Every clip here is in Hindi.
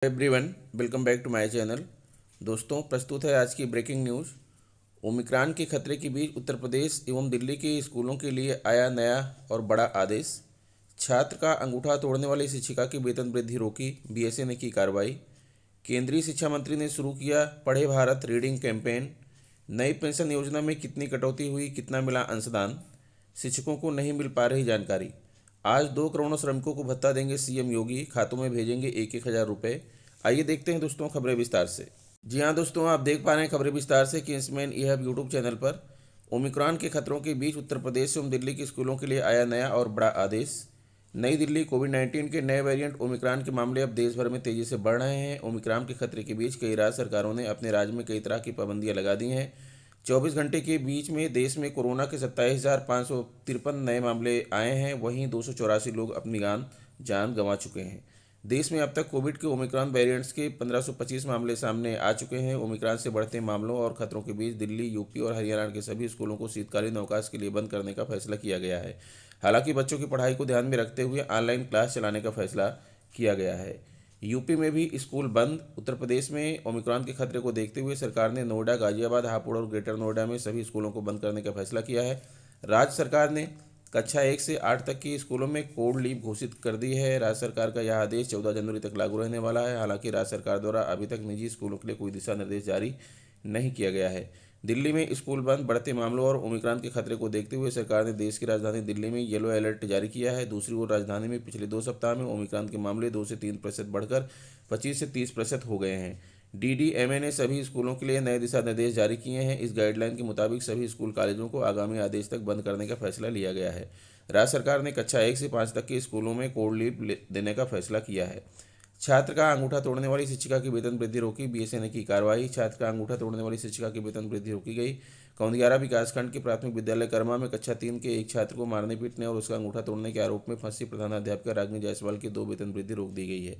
Everyone, welcome back to my channel. दोस्तों, प्रस्तुत है आज की ब्रेकिंग न्यूज़। ओमिक्रॉन के खतरे के बीच उत्तर प्रदेश एवं दिल्ली के स्कूलों के लिए आया नया और बड़ा आदेश। छात्र का अंगूठा तोड़ने वाली शिक्षिका की वेतन वृद्धि रोकी, बीएसए ने की कार्रवाई। केंद्रीय शिक्षा मंत्री ने शुरू किया पढ़े भारत रीडिंग कैंपेन। नई पेंशन योजना में कितनी कटौती हुई, कितना मिला अंशदान, शिक्षकों को नहीं मिल पा रही जानकारी। आज 2 करोड़ श्रमिकों को भत्ता देंगे सीएम योगी, खातों में भेजेंगे 1-1 हज़ार रुपये। आइए देखते हैं दोस्तों खबरें विस्तार से। जी हाँ दोस्तों, आप देख पा रहे हैं खबरें विस्तार से किंग्समैन ई हब यूट्यूब चैनल पर। ओमिक्रॉन के खतरों के बीच उत्तर प्रदेश एवं दिल्ली के स्कूलों के लिए आया नया और बड़ा आदेश। नई दिल्ली, कोविड-19 के नए वेरिएंट ओमिक्रॉन के मामले अब देश भर में तेजी से बढ़ रहे हैं। ओमिक्रॉन के खतरे के बीच कई राज्य सरकारों ने अपने राज्य में कई तरह की पाबंदियां लगा दी हैं। 24 घंटे के बीच में देश में कोरोना के 27,553 नए मामले आए हैं। वहीं 284 लोग अपनी जान गंवा चुके हैं। देश में अब तक कोविड के ओमिक्रॉन वेरिएंट्स के 1525 मामले सामने आ चुके हैं। ओमिक्रॉन से बढ़ते मामलों और खतरों के बीच दिल्ली, यूपी और हरियाणा के सभी स्कूलों को शीतकालीन अवकाश के लिए बंद करने का फैसला किया गया है। हालांकि बच्चों की पढ़ाई को ध्यान में रखते हुए ऑनलाइन क्लास चलाने का फैसला किया गया है। यूपी में भी स्कूल बंद। उत्तर प्रदेश में ओमिक्रॉन के खतरे को देखते हुए सरकार ने नोएडा, गाजियाबाद, हापुड़ और ग्रेटर नोएडा में सभी स्कूलों को बंद करने का फैसला किया है। राज्य सरकार ने कक्षा 1 से 8 तक के स्कूलों में कोड लीव घोषित कर दी है। राज्य सरकार का यह आदेश 14 जनवरी तक लागू रहने वाला है। हालांकि राज्य सरकार द्वारा अभी तक निजी स्कूलों के लिए कोई दिशा निर्देश जारी नहीं किया गया है। दिल्ली में स्कूल बंद। बढ़ते मामलों और ओमिक्रॉन के खतरे को देखते हुए सरकार ने देश की राजधानी दिल्ली में येलो अलर्ट जारी किया है। दूसरी ओर राजधानी में पिछले 2 सप्ताह में ओमिक्रॉन के मामले 2 से 3% बढ़कर 25 से 30% हो गए हैं। डीडीएमए ने सभी स्कूलों के लिए नए दिशा निर्देश जारी किए हैं। इस गाइडलाइन के मुताबिक सभी स्कूल कॉलेजों को आगामी आदेश तक बंद करने का फैसला लिया गया है। राज्य सरकार ने कक्षा 1 से 5 तक के स्कूलों में कोड लीव देने का फैसला किया है। छात्र का अंगूठा तोड़ने वाली शिक्षिका की वेतन वृद्धि रोकी, बीएसए ने की कार्रवाई। छात्र का अंगूठा तोड़ने वाली शिक्षिका की वेतन वृद्धि रोकी गई। कौंदियारा विकासखंड के प्राथमिक विद्यालय करमा में कक्षा 3 के एक छात्र को मारने पीटने और उसका अंगूठा तोड़ने के आरोप में फंसी प्रधानाध्यापिका रागिनी जायसवाल की 2 वेतन वृद्धि रोक दी गई है।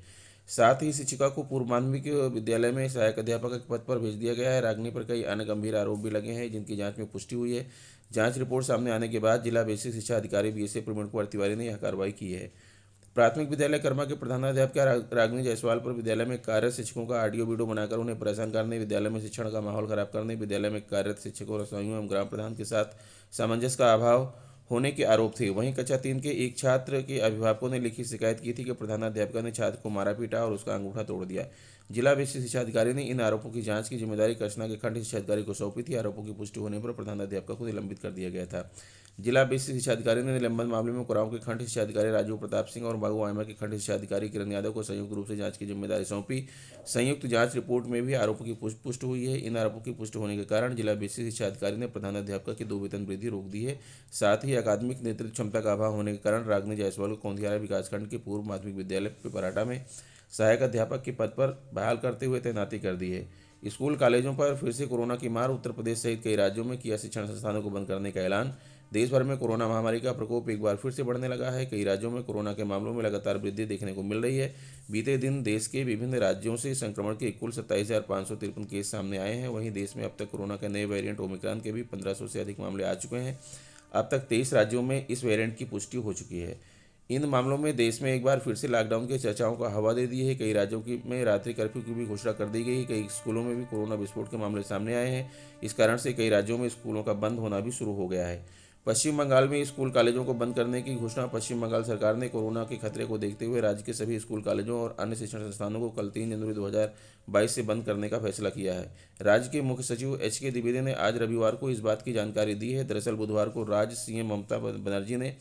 साथ ही शिक्षिका को पूर्व माध्यमिक विद्यालय में सहायक अध्यापक के पद पर भेज दिया गया है। रागिनी पर कई अन्य गंभीर आरोप भी लगे हैं, जिनकी जांच में पुष्टि हुई है। जांच रिपोर्ट सामने आने के बाद जिला बेसिक शिक्षा अधिकारी बीएसए प्रवीण कुमार तिवारी ने यह कार्रवाई की है। प्राथमिक विद्यालय कर्मा के प्रधानाध्यापिका रागिनी जायसवाल पर विद्यालय में कार्यरत शिक्षकों का ऑडियो वीडियो बनाकर उन्हें परेशान करने, विद्यालय में शिक्षण का माहौल खराब करने, विद्यालय में कार्यरत शिक्षकों, रसोइयों एवं ग्राम प्रधान के साथ सामंजस्य का अभाव होने के आरोप थे। वहीं कक्षा 3 के एक छात्र के अभिभावकों ने लिखित शिकायत की थी कि प्रधानाध्यापिका ने छात्र को मारा पीटा और उसका अंगूठा तोड़ दिया। जिला बेसिक शिक्षा अधिकारी ने इन आरोपों की जांच की जिम्मेदारी कृष्णा के खंड शिक्षा अधिकारी को सौंपी थी। आरोपों की पुष्टि होने पर प्रधानाध्यापिका को निलंबित कर दिया गया था। जिला बेसिक शिक्षा अधिकारी ने निलंबन मामले में कुराव के खंड शिक्षा अधिकारी राजीव प्रताप सिंह और बागुआमा के खंड शिक्षा अधिकारी किरण यादव को संयुक्त रूप से जांच की जिम्मेदारी सौंपी। संयुक्त जांच रिपोर्ट में भी आरोपों की पुष्टि हुई है। इन आरोपों की पुष्टि होने के कारण जिला बेसिक शिक्षा अधिकारी ने प्रधानाध्यापिका की 2 वेतन वृद्धि रोक दी है। साथ ही अकादमिक नेतृत्व क्षमता का अभाव होने के कारण रागिनी जायसवाल को कौंदियारा विकासखंड के पूर्व माध्यमिक विद्यालय पिपराटा में सहायक अध्यापक के पद पर बहाल करते हुए तैनाती कर दी है। स्कूल कॉलेजों पर फिर से कोरोना की मार। उत्तर प्रदेश सहित कई राज्यों में किया शिक्षण संस्थानों को बंद करने का ऐलान। देश भर में कोरोना महामारी का प्रकोप एक बार फिर से बढ़ने लगा है। कई राज्यों में कोरोना के मामलों में लगातार वृद्धि देखने को मिल रही है। बीते दिन देश के विभिन्न राज्यों से संक्रमण के कुल 27,553 केस सामने आए हैं। वहीं देश में अब तक कोरोना के नए वेरिएंट ओमिक्रॉन के भी 1500 से अधिक मामले आ चुके हैं। अब तक 23 राज्यों में इस वेरिएंट की पुष्टि हो चुकी है। इन मामलों में देश में एक बार फिर से लॉकडाउन के चर्चाओं को हवा दे दी है। कई राज्यों में रात्रि कर्फ्यू की भी घोषणा कर दी गई। कई स्कूलों में भी कोरोना विस्फोट के मामले सामने आए हैं। इस कारण से कई राज्यों में स्कूलों का बंद होना भी शुरू हो गया है। पश्चिम बंगाल में स्कूल कॉलेजों को बंद करने की घोषणा। पश्चिम बंगाल सरकार ने कोरोना के खतरे को देखते हुए राज्य के सभी स्कूल कॉलेजों और अन्य शिक्षण संस्थानों को कल 3 जनवरी 2022 से बंद करने का फैसला किया है। राज्य के मुख्य सचिव HK द्विवेदी ने आज रविवार को इस बात की जानकारी दी है। दरअसल बुधवार को राज्य CM ममता बनर्जी ने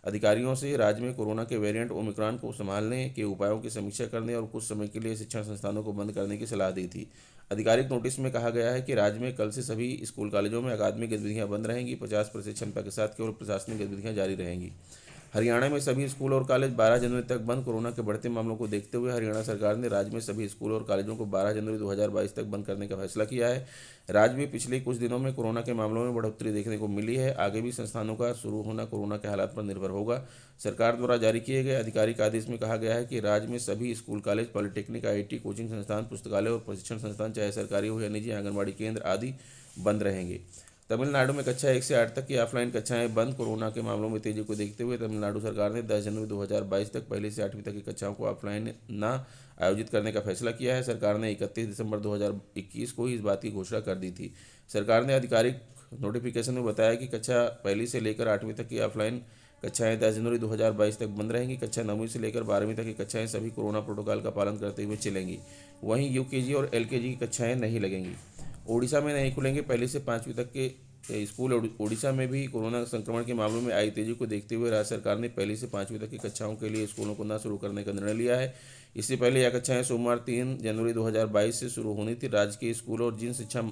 अधिकारियों से राज्य में कोरोना के वेरिएंट ओमिक्रॉन को संभालने के उपायों की समीक्षा करने और कुछ समय के लिए शिक्षण संस्थानों को बंद करने की सलाह दी थी। आधिकारिक नोटिस में कहा गया है कि राज्य में कल से सभी स्कूल कॉलेजों में अकादमिक गतिविधियां बंद रहेंगी। 50% क्षमता के साथ केवल प्रशासनिक गतिविधियां जारी रहेंगी। हरियाणा में सभी स्कूल और कॉलेज 12 जनवरी तक बंद। कोरोना के बढ़ते मामलों को देखते हुए हरियाणा सरकार ने राज्य में सभी स्कूल और कॉलेजों को 12 जनवरी 2022 तक बंद करने का फैसला किया है। राज्य में पिछले कुछ दिनों में कोरोना के मामलों में बढ़ोतरी देखने को मिली है। आगे भी संस्थानों का शुरू होना कोरोना के हालात पर निर्भर होगा। सरकार द्वारा जारी किए गए आधिकारिक आदेश में कहा गया है कि राज्य में सभी school, college, polytechnic, IIT, coaching संस्थान, पुस्तकालय और प्रशिक्षण संस्थान, चाहे सरकारी हो या निजी, आंगनबाड़ी केंद्र आदि बंद रहेंगे। तमिलनाडु में कक्षा 1 से 8 तक की ऑफलाइन कक्षाएं बंद। कोरोना के मामलों में तेजी को देखते हुए तमिलनाडु सरकार ने 10 जनवरी 2022 तक पहली से 8वीं तक की कक्षाओं को ऑफलाइन न आयोजित करने का फैसला किया है। सरकार ने 31 दिसंबर 2021 को ही इस बात की घोषणा कर दी थी। सरकार ने आधिकारिक नोटिफिकेशन में बताया कि कक्षा पहली से लेकर 8वीं तक की ऑफलाइन कक्षाएं 10 जनवरी 2022 तक बंद रहेंगी। कक्षा 9वीं से लेकर 12वीं तक की कक्षाएं सभी कोरोना प्रोटोकॉल का पालन करते हुए चलेंगी। वहीं यूकेजी और एलकेजी की कक्षाएं नहीं लगेंगी। ओडिशा में नहीं खुलेंगे पहली से 5वीं तक के स्कूल। ओडिशा में भी कोरोना संक्रमण के मामलों में आई तेजी को देखते हुए राज्य सरकार ने पहली से 5वीं तक की कक्षाओं के लिए स्कूलों को न शुरू करने का निर्णय लिया है। इससे पहले यह कक्षाएं सोमवार 3 जनवरी 2022 से शुरू होनी थी। राज्य के स्कूल और जिन शिक्षा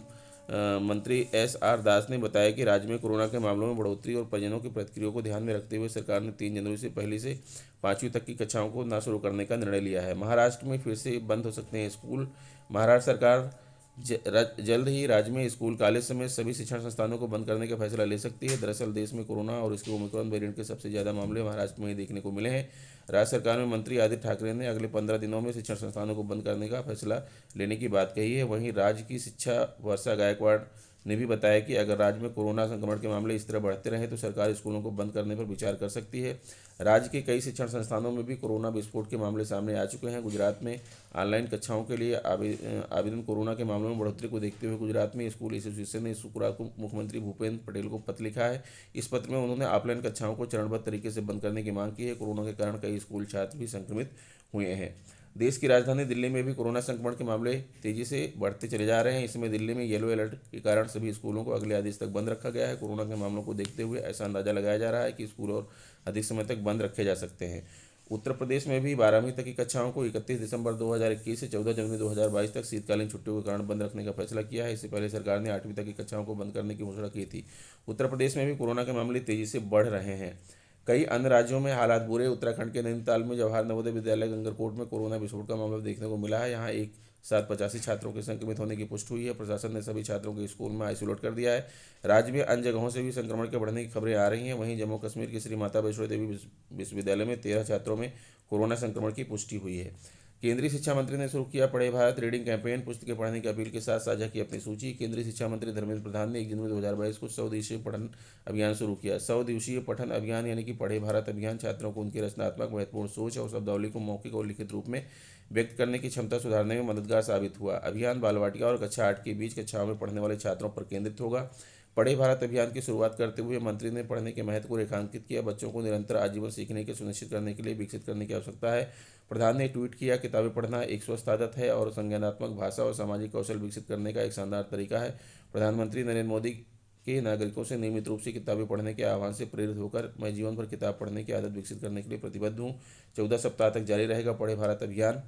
मंत्री SR दास ने बताया कि राज्य में कोरोना के मामलों में बढ़ोतरी और परिजनों की प्रतिक्रियाओं को ध्यान में रखते हुए सरकार ने 3 जनवरी से पहली से 5वीं तक की कक्षाओं को न शुरू करने का निर्णय लिया है। महाराष्ट्र में फिर से बंद हो सकते हैं स्कूल। महाराष्ट्र सरकार जल्द ही राज्य में स्कूल कॉलेज समेत सभी शिक्षण संस्थानों को बंद करने का फैसला ले सकती है। दरअसल देश में कोरोना और इसके ओमिक्रॉन वेरिएंट के सबसे ज़्यादा मामले महाराष्ट्र में ही देखने को मिले हैं। राज्य सरकार में मंत्री आदित्य ठाकरे ने अगले 15 दिनों में शिक्षण संस्थानों को बंद करने का फैसला लेने की बात कही है। वहीं राज्य की शिक्षा वर्षा गायकवाड़ ने भी बताया कि अगर राज्य में कोरोना संक्रमण के मामले इस तरह बढ़ते रहे तो सरकार स्कूलों को बंद करने पर विचार कर सकती है। राज्य के कई शिक्षण संस्थानों में भी कोरोना विस्फोट के मामले सामने आ चुके हैं। गुजरात में ऑनलाइन कक्षाओं के लिए आवेदन। कोरोना के मामलों में बढ़ोतरी को देखते हुए गुजरात में स्कूल एसोसिएशन ने शुक्रवार को मुख्यमंत्री भूपेंद्र पटेल को पत्र लिखा है। इस पत्र में उन्होंने ऑफलाइन कक्षाओं को चरणबद्ध तरीके से बंद करने की मांग की है। कोरोना के कारण कई स्कूल छात्र भी संक्रमित हुए हैं। देश की राजधानी दिल्ली में भी कोरोना संक्रमण के मामले तेजी से बढ़ते चले जा रहे हैं। इसमें दिल्ली में येलो अलर्ट के कारण सभी स्कूलों को अगले आदेश तक बंद रखा गया है। कोरोना के मामलों को देखते हुए ऐसा अंदाजा लगाया जा रहा है कि स्कूल और अधिक समय तक बंद रखे जा सकते हैं। उत्तर प्रदेश में भी 12वीं तक की कक्षाओं को 31 दिसंबर 2021 से 14 जनवरी 2022 तक शीतकालीन छुट्टियों के कारण बंद रखने का फैसला किया है। इससे पहले सरकार ने 8वीं तक की कक्षाओं को बंद करने की घोषणा की थी। उत्तर प्रदेश में भी कोरोना के मामले तेजी से बढ़ रहे हैं। कई अन्य राज्यों में हालात बुरे। उत्तराखंड के नैनीताल में जवाहर नवोदय विद्यालय गंगरकोट में कोरोना विस्फोट का मामला देखने को मिला है। यहाँ एक साथ 85 छात्रों के संक्रमित होने की पुष्टि हुई है। प्रशासन ने सभी छात्रों को स्कूल में आइसोलेट कर दिया है। राज्य में अन्य जगहों से भी संक्रमण के बढ़ने की खबरें आ रही हैं। वहीं जम्मू कश्मीर के श्री माता वैष्णो देवी विश्वविद्यालय में 13 छात्रों में कोरोना संक्रमण की पुष्टि हुई है। केंद्रीय शिक्षा मंत्री ने शुरू किया पढ़े भारत रीडिंग कैंपेन। पुस्तकें पढ़ने की अपील के साथ साझा की अपनी सूची। केंद्रीय शिक्षा मंत्री धर्मेंद्र प्रधान ने 1 जनवरी 2022 को 100 दिवसीय पठन अभियान शुरू किया। 100 दिवसीय पठन अभियान यानी कि पढ़े भारत अभियान छात्रों को उनकी रचनात्मक महत्वपूर्ण सोच और शब्दावली को मौखिक और लिखित रूप में व्यक्त करने की क्षमता सुधारने में मददगार साबित हुआ। अभियान बाल वाटिका और कक्षा 8 के बीच कक्षाओं में पढ़ने वाले छात्रों पर केंद्रित होगा। पढ़े भारत अभियान की शुरुआत करते हुए मंत्री ने पढ़ने के महत्व को रेखांकित किया। बच्चों को निरंतर आजीवन सीखने के सुनिश्चित करने के लिए विकसित करने की आवश्यकता है। प्रधान ने ट्वीट किया, किताबें पढ़ना एक स्वस्थ आदत है और संज्ञानात्मक भाषा और सामाजिक कौशल विकसित करने का एक शानदार तरीका है। प्रधानमंत्री नरेंद्र मोदी के नागरिकों से नियमित रूप से किताबें पढ़ने के आह्वान से प्रेरित होकर मैं जीवन भर किताब पढ़ने की आदत विकसित करने के लिए प्रतिबद्ध हूँ। 14 सप्ताह तक जारी रहेगा पढ़े भारत अभियान।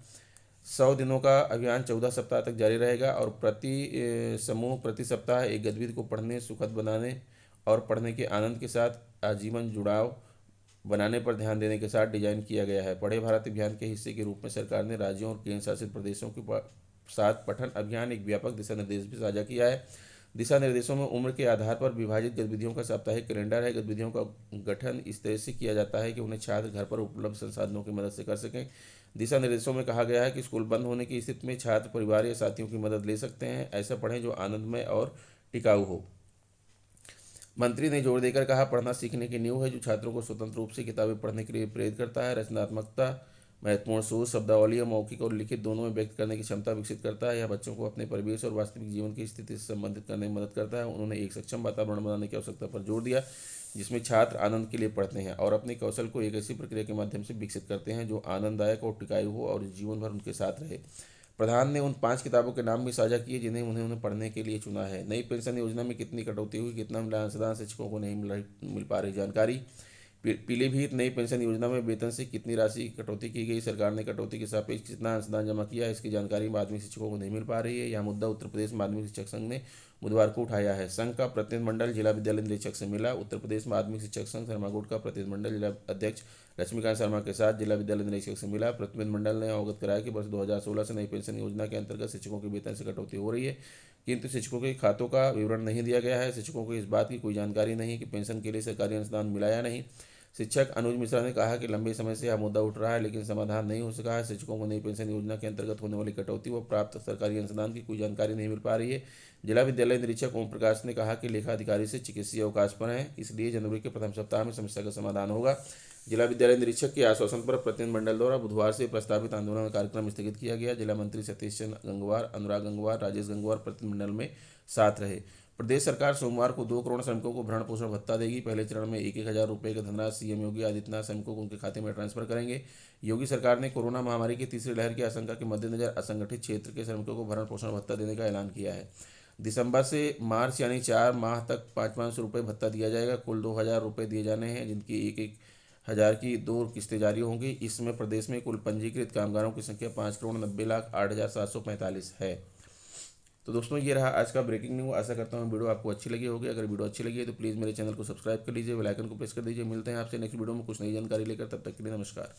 100 दिनों का अभियान 14 सप्ताह तक जारी रहेगा और प्रति समूह प्रति सप्ताह एक गतिविधि को पढ़ने, सुखद बनाने और पढ़ने के आनंद के साथ आजीवन जुड़ाव बनाने पर ध्यान देने के साथ डिजाइन किया गया है। पढ़े भारत अभियान के हिस्से के रूप में सरकार ने राज्यों और केंद्र शासित प्रदेशों के साथ पठन अभियान एक व्यापक दिशा निर्देश भी साझा किया है। दिशा निर्देशों में उम्र के आधार पर विभाजित गतिविधियों का साप्ताहिक कैलेंडर है। गतिविधियों का गठन इस तरह से किया जाता है कि उन्हें छात्र घर पर उपलब्ध संसाधनों की मदद से कर सकें। दिशा निर्देशों में कहा गया है कि स्कूल बंद होने की स्थिति में छात्र परिवार या साथियों की मदद ले सकते हैं। ऐसा पढ़ें जो आनंदमय और टिकाऊ हो। मंत्री ने जोर देकर कहा, पढ़ना सीखने की नींव है जो छात्रों को स्वतंत्र रूप से किताबें पढ़ने के लिए प्रेरित करता है। रचनात्मकता, महत्वपूर्ण सोच, शब्दावली और मौखिक और लिखित दोनों में व्यक्त करने की क्षमता विकसित करता है। यह बच्चों को अपने परिवेश और वास्तविक जीवन की स्थिति से संबंधित करने में मदद करता है। उन्होंने एक सक्षम वातावरण बनाने की आवश्यकता पर जोर दिया जिसमें छात्र आनंद के लिए पढ़ते हैं और अपने कौशल को एक ऐसी प्रक्रिया के माध्यम से विकसित करते हैं जो आनंददायक और टिकाऊ हो और जीवन भर उनके साथ रहे। प्रधान ने उन 5 किताबों के नाम भी साझा किए जिन्हें उन्हें पढ़ने के लिए चुना है। नई पेंशन योजना में कितनी कटौती हुई, कितना अंशदान शिक्षकों को नहीं मिल पा रही जानकारी। पीलीभीत नई पेंशन योजना में वेतन से कितनी राशि की कटौती की गई, सरकार ने कटौती के सापेक्ष कितना अंशदान जमा किया, इसकी जानकारी माध्यमिक शिक्षकों को नहीं मिल पा रही है। यह मुद्दा उत्तर प्रदेश माध्यमिक शिक्षक संघ ने बुधवार को उठाया है। संघ का प्रतिनिधिमंडल जिला विद्यालय निरीक्षक से मिला। उत्तर प्रदेश माध्यमिक शिक्षक संघ धर्माकोट का प्रतिनिधिमंडल जिला अध्यक्ष लक्ष्मीकांत शर्मा के साथ जिला विद्यालय निरीक्षक से मिला। प्रतिनिधिमंडल ने अवगत कराया कि वर्ष 2016 से नई पेंशन योजना के अंतर्गत शिक्षकों के वेतन से कटौती हो रही है, किंतु शिक्षकों के खातों का विवरण नहीं दिया गया है। शिक्षकों को इस बात की कोई जानकारी नहीं है कि पेंशन के लिए सरकारी अनुदान मिला या नहीं। शिक्षक अनुज मिश्रा ने कहा कि लंबे समय से यह मुद्दा उठ रहा है लेकिन समाधान नहीं हो सका है। शिक्षकों को नई पेंशन योजना के अंतर्गत होने वाली कटौती व प्राप्त सरकारी अनुदान की कोई जानकारी नहीं मिल पा रही है। जिला विद्यालय निरीक्षक ओम प्रकाश ने कहा कि लेखा अधिकारी से चिकित्सीय अवकाश पर हैं, इसलिए जनवरी के प्रथम सप्ताह में समस्या का समाधान होगा। जिला विद्यालय निरीक्षक के आश्वासन पर प्रतिनिधि मंडल द्वारा बुधवार से प्रस्तावित आंदोलन कार्यक्रम स्थगित किया गया। जिला मंत्री सतीश चंद्र गंगवार, अनुराग गंगवार, राजेश गंगवार प्रतिनिधिमंडल में साथ रहे। प्रदेश सरकार सोमवार को 2 करोड़ श्रमिकों को भरण पोषण भत्ता देगी। पहले चरण में 1,000 रुपये का धनराशि सीएम योगी आदित्यनाथ श्रमिकों को उनके खाते में ट्रांसफर करेंगे। योगी सरकार ने कोरोना महामारी की तीसरी लहर की आशंका के मद्देनजर असंगठित क्षेत्र के श्रमिकों को भरण पोषण भत्ता देने का ऐलान किया है। दिसंबर से मार्च यानी 4 माह तक 500 रुपये भत्ता दिया जाएगा। कुल 2,000 रुपये दिए जाने हैं, जिनकी 1,000 की 2 किस्तें जारी होंगी। इसमें प्रदेश में कुल पंजीकृत कामगारों की संख्या 5,90,08,745 है। तो दोस्तों ये रहा आज का ब्रेकिंग न्यूज़। आशा करता हूँ वीडियो आपको अच्छी लगी होगी। अगर वीडियो अच्छी लगी है तो प्लीज़ मेरे चैनल को सब्सक्राइब कर लीजिए, बेल आइकन को प्रेस कर दीजिए। मिलते हैं आपसे नेक्स्ट वीडियो में कुछ नई जानकारी लेकर, तब तक के लिए नमस्कार।